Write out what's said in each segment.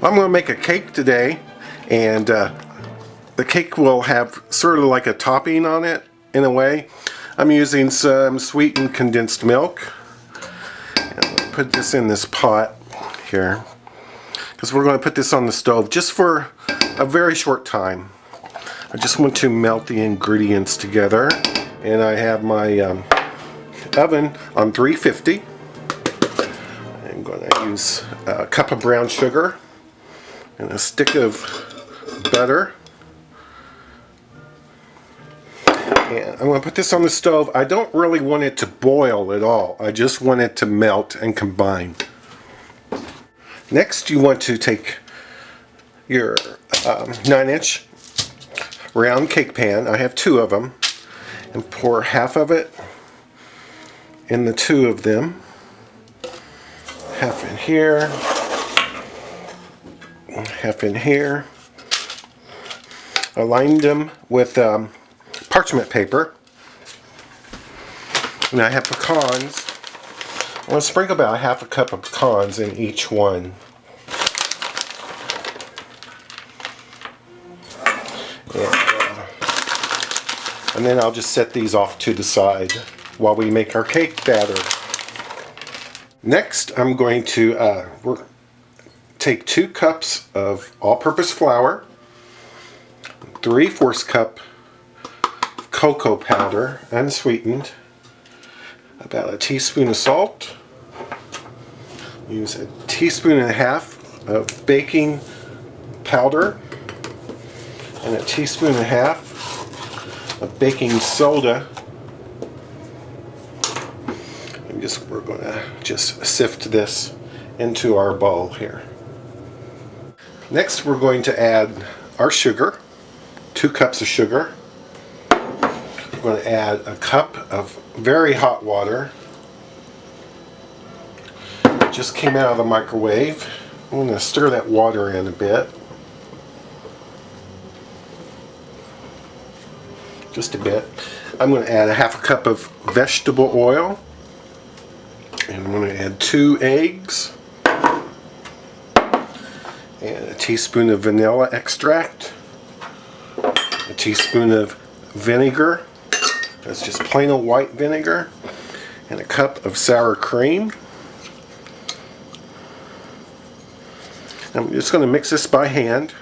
I'm going to make a cake today, and the cake will have sort of like a topping on it in a way. I'm using some sweetened condensed milk. And I'm going to put this in this pot here because we're going to put this on the stove just for a very short time. I just want to melt the ingredients together, and I have my oven on 350. I'm going to use a cup of brown sugar and a stick of butter. And I'm going to put this on the stove. I don't really want it to boil at all. I just want it to melt and combine. Next, you want to take your 9-inch round cake pan. I have 2 of them. And pour half of it in the 2 of them. Half in here. Half in here. I lined them with parchment paper. And I have pecans. I'm going to sprinkle about half a cup of pecans in each one. And then I'll just set these off to the side while we make our cake batter. Next, I'm going to take 2 cups of all-purpose flour, 3/4 cup cocoa powder, unsweetened, about a teaspoon of salt, use a teaspoon and a half of baking powder, and a teaspoon and a half of baking soda. And we're going to just sift this into our bowl here. Next, we're going to add our sugar, 2 cups of sugar. We're going to add a cup of very hot water. It just came out of the microwave. I'm going to stir that water in a bit. Just a bit. I'm going to add a half a cup of vegetable oil. And I'm going to add 2 eggs. And a teaspoon of vanilla extract. A teaspoon of vinegar. That's just plain old white vinegar. And a cup of sour cream. I'm just going to mix this by hand.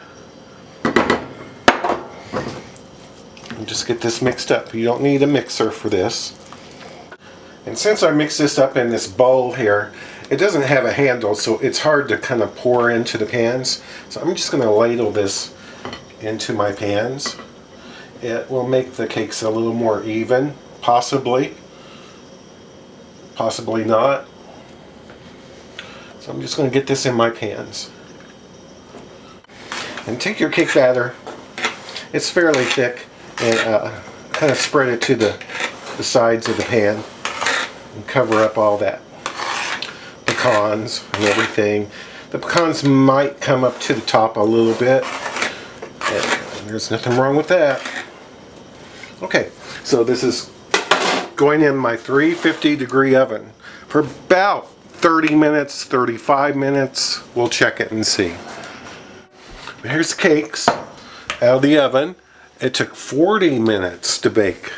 And just get this mixed up. You don't need a mixer for this. And since I mix this up in this bowl here, it doesn't have a handle, so it's hard to kind of pour into the pans. So I'm just going to ladle this into my pans. It will make the cakes a little more even, possibly. Possibly not. So I'm just going to get this in my pans. And take your cake batter. It's fairly thick. And kind of spread it to the sides of the pan. And cover up all that pecans and everything. The pecans might come up to the top a little bit. And there's nothing wrong with that. Okay, so this is going in my 350-degree oven for about 30 minutes, 35 minutes. We'll check it and see. Here's the cakes out of the oven. It took 40 minutes to bake.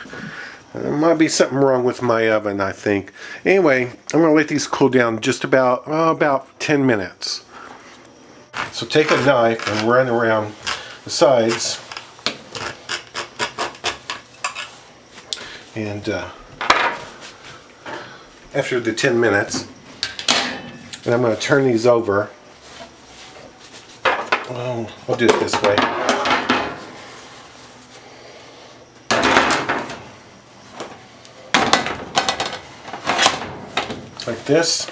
There might be something wrong with my oven, I think. Anyway, I'm going to let these cool down just about 10 minutes. So take a knife and run around the sides. And after the 10 minutes, and I'm going to turn these over. I'll do it this way. Like this.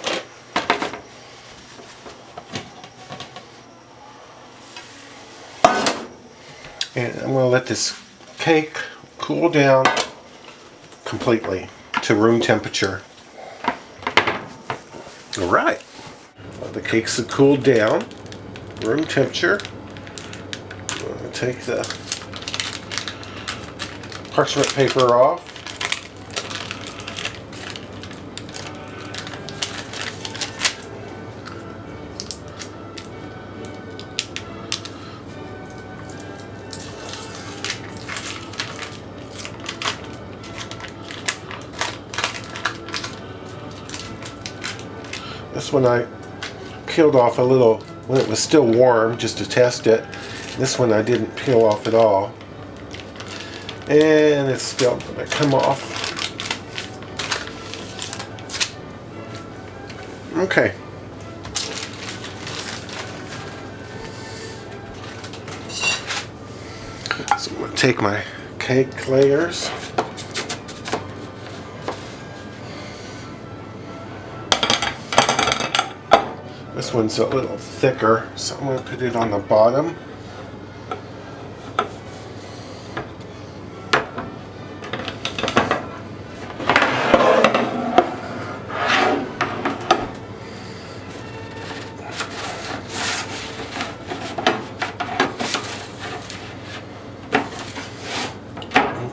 And I'm going to let this cake cool down completely to room temperature. Alright. Well, the cakes have cooled down. Room temperature. I'm going to take the parchment paper off. This one I peeled off a little when it was still warm just to test it. This one I didn't peel off at all. And it's still going to come off. Okay. So I'm going to take my cake layers. This one's a little thicker, so I'm going to put it on the bottom.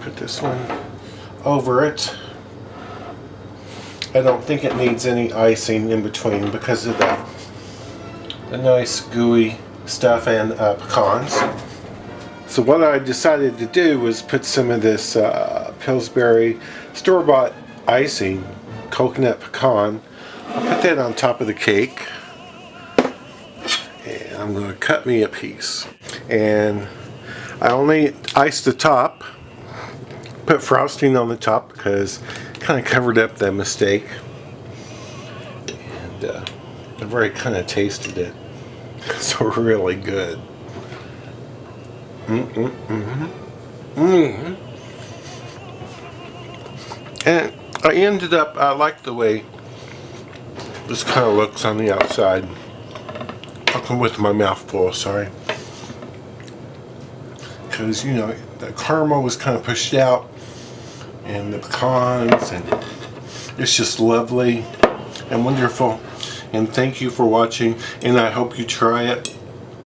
Put this one over it. I don't think it needs any icing in between because of the nice gooey stuff and pecans. So what I decided to do was put some of this Pillsbury store-bought icing, coconut pecan. I'll put that on top of the cake. And I'm going to cut me a piece. And I only iced the top. Put frosting on the top because it kind of covered up that mistake. And I've already kind of tasted it. It's really good. And I ended up, I like the way this kind of looks on the outside. Talking with my mouth full, sorry. Because, you know, the caramel was kind of pushed out. And the pecans, and it's just lovely and wonderful. And thank you for watching, and I hope you try it.